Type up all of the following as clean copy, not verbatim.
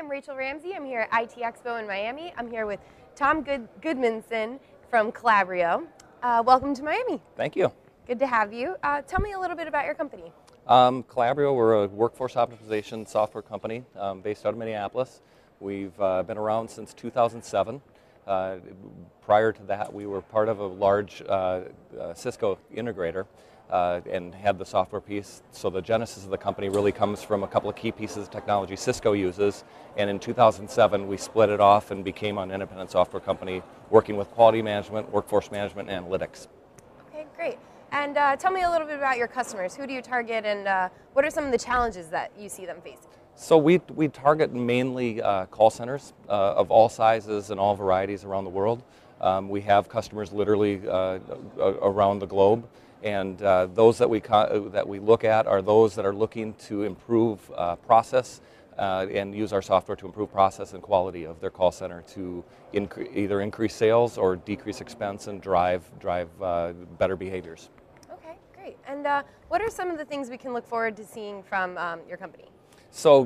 I'm Rachel Ramsey. I'm here at IT Expo in Miami. I'm here with Tom Goodmanson from Calabrio. Welcome to Miami. Thank you. Good to have you. Tell me a little bit about your company. Calabrio, we're a workforce optimization software company based out of Minneapolis. We've been around since 2007. Prior to that, we were part of a large Cisco integrator and had the software piece. So the genesis of the company really comes from a couple of key pieces of technology Cisco uses. And in 2007, we split it off and became an independent software company working with quality management, workforce management, and analytics. Okay, great. And tell me a little bit about your customers. Who do you target, and what are some of the challenges that you see them facing? So we target mainly call centers of all sizes and all varieties around the world. We have customers literally around the globe, and those that we look at are those that are looking to improve process and use our software to improve process and quality of their call center to either increase sales or decrease expense and drive better behaviors. Okay, great. And what are some of the things we can look forward to seeing from your company? So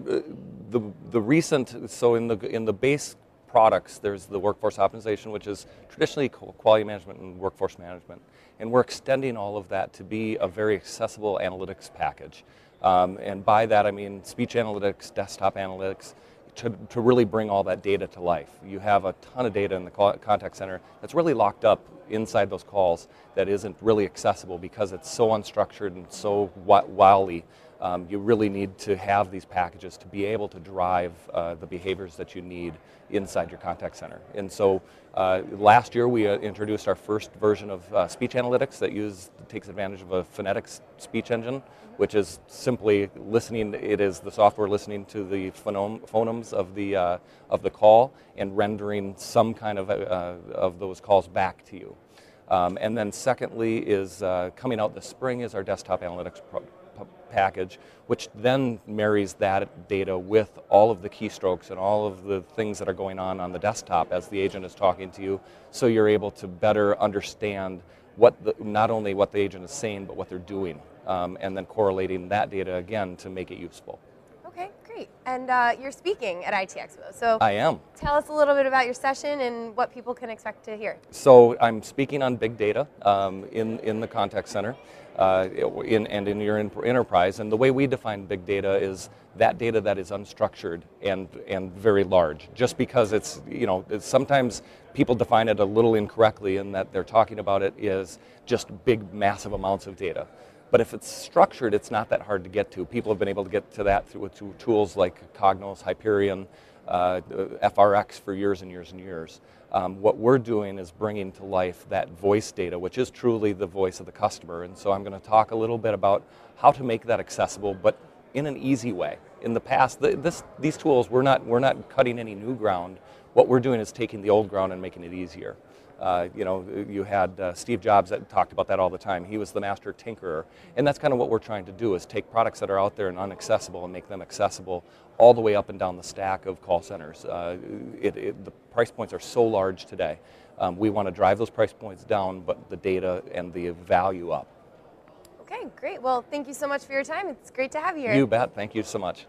in the base products, there's the workforce optimization, which is traditionally quality management and workforce management, and we're extending all of that to be a very accessible analytics package. And by that I mean speech analytics, desktop analytics, to really bring all that data to life. You have a ton of data in the contact center that's really locked up inside those calls that isn't really accessible because it's so unstructured and so wildly. You really need to have these packages to be able to drive the behaviors that you need inside your contact center. And so last year we introduced our first version of speech analytics that takes advantage of a phonetic speech engine, which is simply listening. It is the software listening to the phonemes of the call and rendering some kind of those calls back to you. And then secondly is coming out this spring is our desktop analytics package, which then marries that data with all of the keystrokes and all of the things that are going on the desktop as the agent is talking to you, so you're able to better understand not only what the agent is saying, but what they're doing, and then correlating that data again to make it useful. Okay, great. And you're speaking at IT Expo, so I am. Tell us a little bit about your session and what people can expect to hear. So I'm speaking on big data in the contact center and in your enterprise. And the way we define big data is that data that is unstructured and very large. Just because it's, sometimes people define it a little incorrectly in that they're talking about it as just big, massive amounts of data. But if it's structured, it's not that hard to get to. People have been able to get to that through tools like Cognos, Hyperion, FRX for years and years and years. What we're doing is bringing to life that voice data, which is truly the voice of the customer. And so I'm going to talk a little bit about how to make that accessible, but in an easy way. In the past, these tools, we're not cutting any new ground. What we're doing is taking the old ground and making it easier. You had Steve Jobs that talked about that all the time. He was the master tinkerer, and that's kind of what we're trying to do, is take products that are out there and inaccessible and make them accessible all the way up and down the stack of call centers. The price points are so large today. We want to drive those price points down, but the data and the value up. Okay, great. Well, thank you so much for your time. It's great to have you here. You bet. Thank you so much.